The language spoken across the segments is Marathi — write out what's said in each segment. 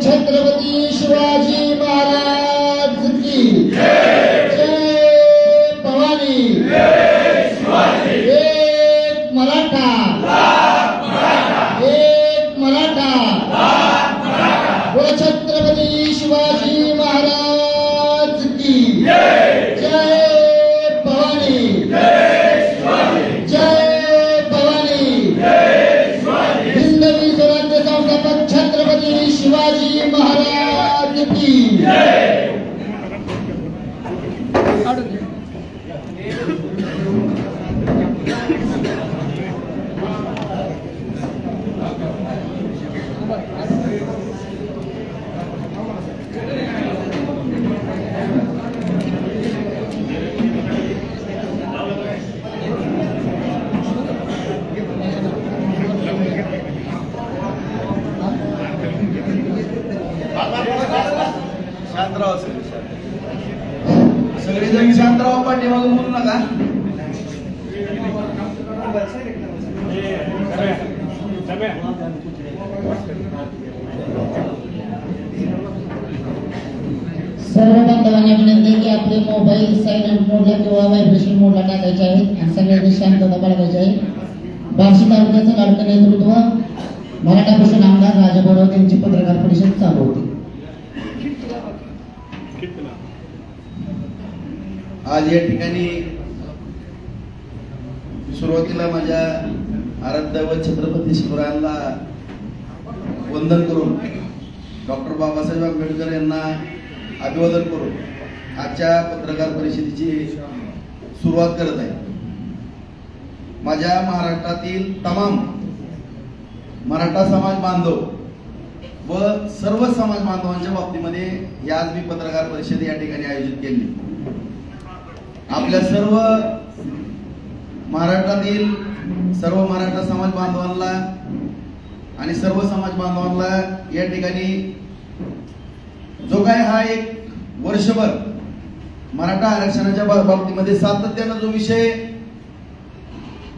छत्रपती शिवाजी महाराज की जय। भवानी एक मराठा, एक मराठा। छत्रपती शिवाजी महाराज की जय। भवानी जय। भवानी हिंदवी स्वराज्य संस्थापक छत्रपती शिवाजी महाराज की जय। सगळेजण शांतराव पाठीमाग बोलू नका। सर्व बांधवांना विनंती की आपले मोबाईल सायलेंट मोडला किंवा व्हायब्रेशन मोडला टाकायचे आहेत आणि सगळ्यांनी शांतता बाळगायची आहे। बार्शी तालुक्याचं लाडकं नेतृत्व मराठा भूषण आमदार राजाभाऊ यांची पत्रकार परिषद चालू होती। आज या ठिकाणी सुरुवातीला माझ्या आराध्य छत्रपती शिवरायांना वंदन करून डॉक्टर बाबासाहेब आंबेडकर यांना अभिवादन करून आजच्या पत्रकार परिषदेची सुरुवात करत आहे। माझ्या महाराष्ट्रातील तमाम मराठा समाज बांधव व सर्व समाज बांधवांच्या बाबतीमध्ये ही आज मी पत्रकार परिषद या ठिकाणी आयोजित केली। आपल्या सर्व महाराष्ट्रातील सर्व मराठा समाज बांधवांना आणि सर्व समाज बांधवांना या ठिकाणी जो काय हा एक वर्षभर मराठा आरक्षणाच्या बाबतीमध्ये सातत्यानं जो विषय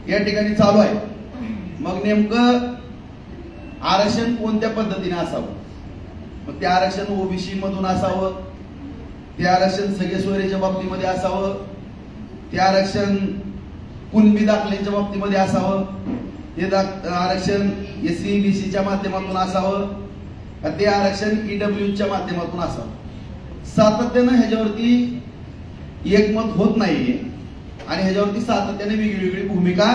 या ठिकाणी चालू आहे, मग नेमकं आरक्षण कोणत्या पद्धतीने असावं, मग ते आरक्षण ओबीसी मधून असावं, ते आरक्षण सगळे सोयरीच्या बाबतीमध्ये असावं, ते आरक्षण कुणबी दाखल्यांच्या बाबतीमध्ये असावं, ते आरक्षण एससी बीसीच्या माध्यमातून असावं, ते आरक्षण ईडब्ल्यूच्या माध्यमातून असावं। सातत्यानं ह्याच्यावरती एकमत होत नाहीये आणि ह्याच्यावरती सातत्याने वेगळी भूमिका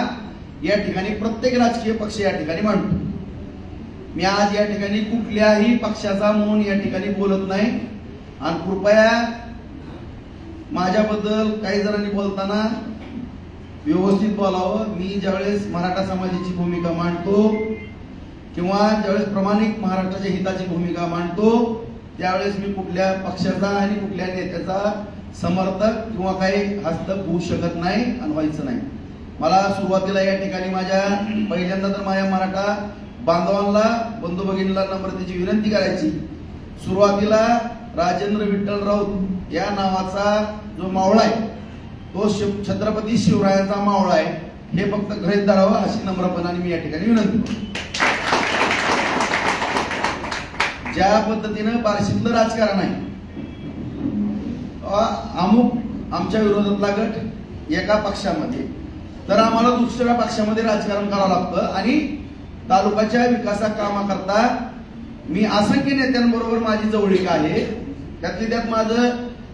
या ठिकाणी प्रत्येक राजकीय पक्ष या ठिकाणी मांडतो। मी आज या ठिकाणी कुठल्याही पक्षाचा म्हणून या ठिकाणी बोलत नाही आणि कृपया माझ्याबद्दल काही जणांनी बोलताना व्यवस्थित बोलावं। मी ज्यावेळेस मराठा समाजाची भूमिका मांडतो किंवा ज्यावेळेस प्रामाणिक महाराष्ट्राच्या हिताची भूमिका मांडतो त्यावेळेस मी कुठल्या पक्षाचा आणि कुठल्या नेत्याचा समर्थक किंवा काही हस्तक होऊ शकत नाही आणि व्हायचं नाही। मला सुरुवातीला या ठिकाणी माझ्या पहिल्यांदा तर माझ्या मराठा बांधवांना बंधू भगिनींना नम्रतेची विनंती करायची। सुरुवातीला राजेंद्र विठ्ठल राऊत या नावाचा जो मावळा आहे तो छत्रपती शिवरायांचा मावळा आहे, हे फक्त गृहीत धरावं अशी नम्रपणाने मी या ठिकाणी विनंती करतो। ज्या पद्धतीनं बार्शीतलं राजकारण आहे, अमुक आमच्या विरोधातला गट एका पक्षामध्ये तर आम्हाला दुसऱ्या पक्षामध्ये राजकारण करावं लागतं आणि तालुक्याच्या विकासा कामाकरता मी असंख्य नेत्यांबरोबर माझी जवळीक आहे। त्यातली त्यात माझं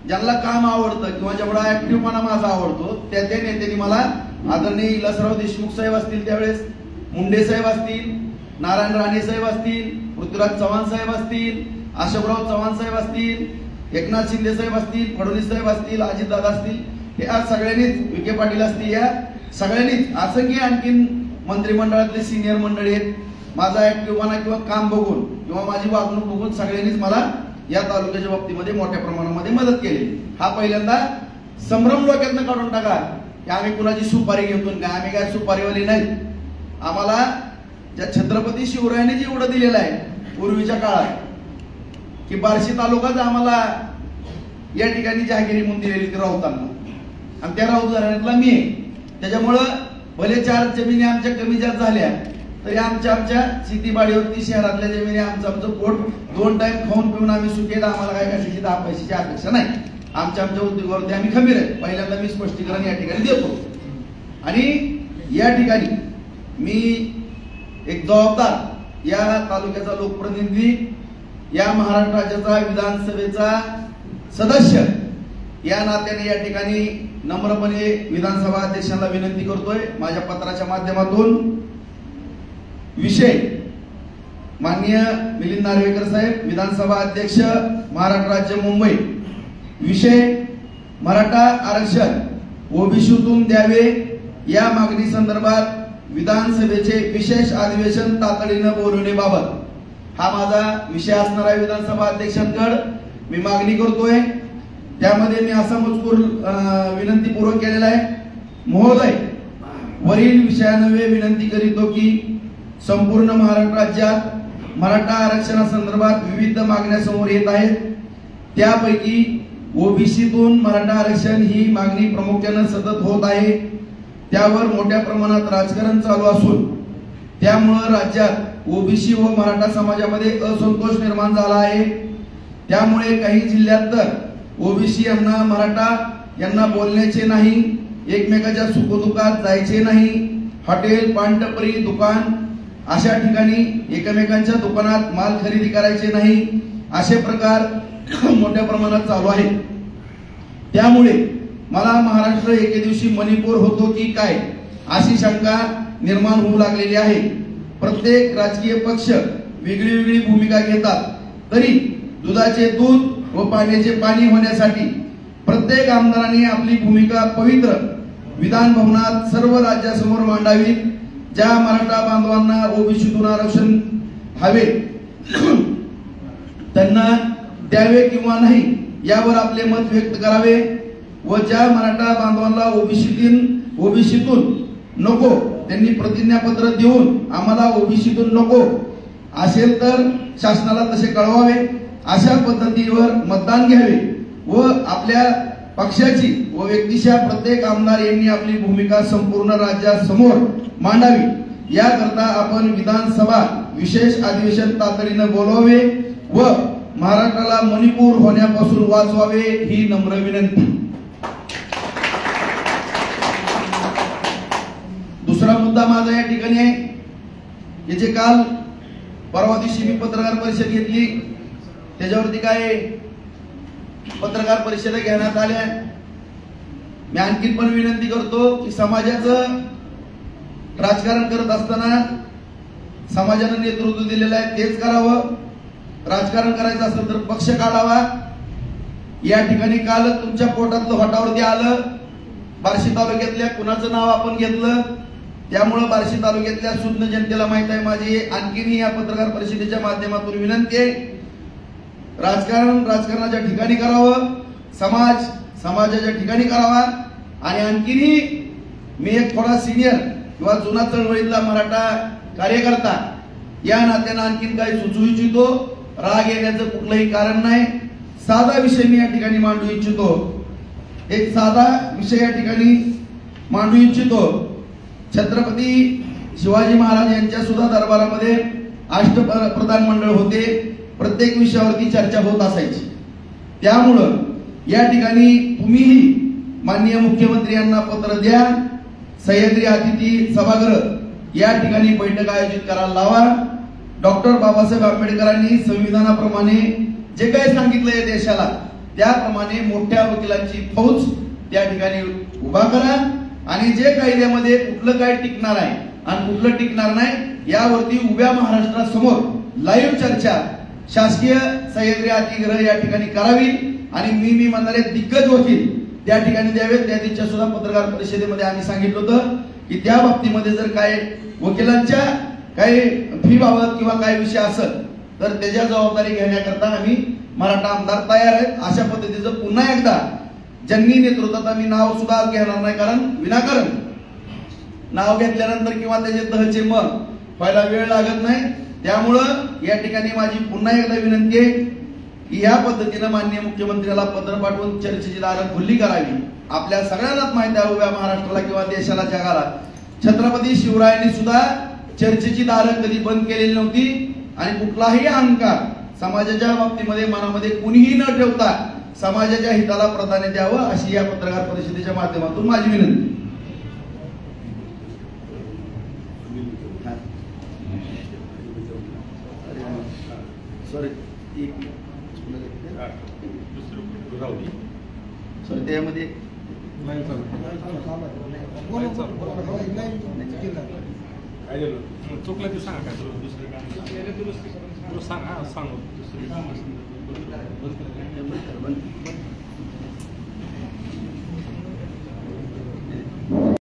ज्यांना काम आवडतं किंवा जेवढा ऍक्टिव्हपणा माझा आवडतो त्या नेत्यांनी मला आदरणीय इलासराव देशमुख साहेब असतील, त्यावेळेस मुंडे साहेब असतील, नारायण राणे साहेब असतील, पृथ्वीराज चव्हाण साहेब असतील, अशोकराव चव्हाण साहेब असतील, एकनाथ शिंदे साहेब असतील, फडणवीस साहेब असतील, अजितदादा असतील, हे आज सगळ्यांनीच, विखे पाटील असतील, या सगळ्यांनीच असंख्य आणखीन मंत्रिमंडळातले सिनियर मंडळी आहेत, माझा ऍक्टिव्हपणा किंवा काम बघून किंवा माझी वागणूक बघून सगळ्यांनीच मला या तालुक्याच्या बाबतीमध्ये मोठ्या प्रमाणामध्ये मदत केली। हा पहिल्यांदा संभ्रम डोक्यातनं काढून टाका की आम्ही कुणाची सुपारी घेतो का, आम्ही काय सुपारीवाली नाही। आम्हाला ज्या छत्रपती शिवरायांनी जेवढं दिलेलं आहे पूर्वीच्या काळात की बार्शी तालुकाच आम्हाला या ठिकाणी जहागिरी म्हणून दिलेली ती राऊतांना आणि त्या राऊत घराण्यातला मी आहे। त्याच्यामुळं भले 4 जमिनी आमच्या कमी जास्त झाल्या तरी आमच्या शेतीबाडीवरती शहरातल्या जमिनी आमचं पोट 2 टाइम खाऊन पिऊन आम्ही सुखेत, आम्हाला काय कशाची 10 पैशाची अपेक्षा नाही. आमच्या उद्योगावरती आम्ही खंबीर आहे. पहिल्यांदा मी स्पष्टीकरण या ठिकाणी देतो. आणि या ठिकाणी मी एक जबाबदार या तालुक्याचा लोकप्रतिनिधी, या महाराष्ट्र राज्याचा विधानसभेचा सदस्य या नात्याने या ठिकाणी नम्रपणे विधानसभा अध्यक्षांना विनंती करतोय माझ्या पत्राच्या माध्यमातून. विषय माननीय मिलिंद नार्वेकर साहेब, विधानसभा अध्यक्ष महाराष्ट्र राज्य मुंबई. विषय मराठा आरक्षण ओबीसीतून द्यावे या मागणी संदर्भात विधानसभेचे विशेष अधिवेशन तातडीनं बोलवण्याबाबत हा माझा विषय असणार आहे. विधानसभा अध्यक्षांकडे मी मागणी करतोय. त्यामध्ये मी असा मजकूर विनंतीपूर्वक केलेला आहे. महोदय, वरील विषयान्वये विनंती करीतो की संपूर्ण महाराष्ट्र राज्यात मराठा आरक्षणासंदर्भात विविध मागण्या समोर येत आहेत. त्यापैकी ओबीसीतून मराठा आरक्षण ही मागणी प्रामुख्याने सतत होत आहे. त्यावर मोठ्या प्रमाणात राजकारण चालू असून त्यामुळे राज्यात ओबीसी व मराठा समाजामध्ये असंतोष निर्माण झाला आहे. त्यामुळे काही जिल्ह्यात तर ओबीसी यांना मराठा यांना बोलण्याचे नाही, एकमेकाच्या सुखदुःखात जायचे नाही, हॉटेल, पानटपरी, दुकान अशा ठिकाणी एकमेकांच्या दुकानात माल खरेदी करायचे नाही, असे प्रकार मोठ्या प्रमाणात चालू आहे. त्यामुळे मला महाराष्ट्र एके दिवशी मणिपूर होतो की काय अशी शंका निर्माण होऊ लागलेली आहे. प्रत्येक राजकीय पक्ष वेगळी वेगळी भूमिका घेतात, तरी दुधाचे दूध व पाण्याचे पाणी होण्यासाठी प्रत्येक आमदारांनी आपली भूमिका पवित्र विधान भवनात सर्व राज्यासमोर मांडावी. ज्या मराठा बांधवांना ओबीसीतून आरक्षण हवे त्यांना द्यावे किंवा नाही यावर आपले मत व्यक्त करावे व ज्या मराठा बांधवांना ओबीसीतून नको त्यांनी प्रतिज्ञापत्र देऊन आम्हाला ओबीसीतून नको असेल तर शासनाला तसे कळवावे. अशा पद्धतीवर मतदान घ्यावे व आपल्या पक्षाची व व्यक्तीच्या प्रत्येक आमदार यांनी आपली भूमिका संपूर्ण राज्यासमोर मांडावी. याकरता आपण विधानसभा विशेष अधिवेशन तातडीनं बोलवावे व महाराष्ट्राला मणिपूर होण्यापासून वाचवावे ही नम्र विनंती. दुसरा मुद्दा माझा या ठिकाणी आहे की जे काल परवा दिवशी मी पत्रकार परिषद घेतली त्याच्यावरती काय पत्रकार परिषदा घेण्यात आल्या. मी आणखी पण विनंती करतो की समाजाचं राजकारण करत असताना समाजानं नेतृत्व दिलेलं आहे तेच करावं. राजकारण करायचं असेल तर पक्ष काढावा. या ठिकाणी काल तुमच्या पोटातलं होटावरती आलं. बार्शी तालुक्यातल्या कुणाचं नाव आपण घेतलं त्यामुळे बार्शी तालुक्यातल्या सुज्ञ जनतेला माहित आहे. माझी आणखीन या पत्रकार परिषदेच्या माध्यमातून विनंती आहे, राजकारणाच्या ठिकाणी करावं, समाजाच्या ठिकाणी करावा. आणि आणखीनही मी एक थोडा सिनियर किंवा जुना चळवळीतला मराठा कार्यकर्ता या नात्यानं आणखीन काही सुचवू इच्छितो. राग येण्याचं कुठलंही कारण नाही. साधा विषय मी या ठिकाणी मांडू इच्छितो. एक साधा विषय या ठिकाणी मांडू इच्छितो. छत्रपती शिवाजी महाराज यांच्या सुद्धा दरबारामध्ये अष्टप्रधान मंडळ होते. प्रत्येक विषयावरती चर्चा होत असायची. त्यामुळं या ठिकाणी तुम्हीही माननीय मुख्यमंत्री यांना पत्र द्या. सह्याद्री अतिथी सभागृह या ठिकाणी बैठक आयोजित करायला लावा. डॉक्टर बाबासाहेब आंबेडकरांनी संविधानाप्रमाणे जे काही सांगितलं या देशाला त्याप्रमाणे मोठ्या वकिलांची फौज त्या ठिकाणी उभा करा आणि जे कायद्यामध्ये कुठलं काय टिकणार आहे आणि कुठलं टिकणार नाही यावरती उभ्या महाराष्ट्रासमोर लाईव्ह चर्चा शासकीय सह्याद्री अतिथीगृह या ठिकाणी करावी आणि मी म्हणणारे दिग्गज वकील त्या ठिकाणी द्यावेत. त्या दिवशी सुद्धा पत्रकार परिषदेमध्ये आम्ही सांगितलं होतं की त्या बाबतीमध्ये जर काय वकिलांच्या काही फी बाबत किंवा काय विषय असेल तर त्याच्या जबाबदारी घेण्याकरता आम्ही मराठा आमदार तयार आहेत. अशा पद्धतीचं पुन्हा एकदा ज्यांनी नेतृत्वात मी नाव सुद्धा घेणार नाही, कारण विनाकारण नाव घेतल्यानंतर किंवा त्याचे तहचे मग व्हायला वेळ लागत नाही. त्यामुळं या ठिकाणी माझी पुन्हा एकदा विनंती आहे की या पद्धतीनं माननीय मुख्यमंत्र्याला पत्र पाठवून चर्चेची दारं खुल्ली करावी. आपल्या सगळ्यांनाच माहिती आहे उभ्या महाराष्ट्राला किंवा देशाला जगाला छत्रपती शिवरायांनी सुद्धा चर्चेची दारं कधी बंद केलेली नव्हती आणि कुठलाही अहंकार समाजाच्या बाबतीमध्ये मनामध्ये कुणीही न ठेवता समाजाच्या हिताला प्राधान्य द्यावं अशी या पत्रकार परिषदेच्या माध्यमातून माझी विनंती. सॉरी त्यामध्ये चुकलं ते सांगा सांग.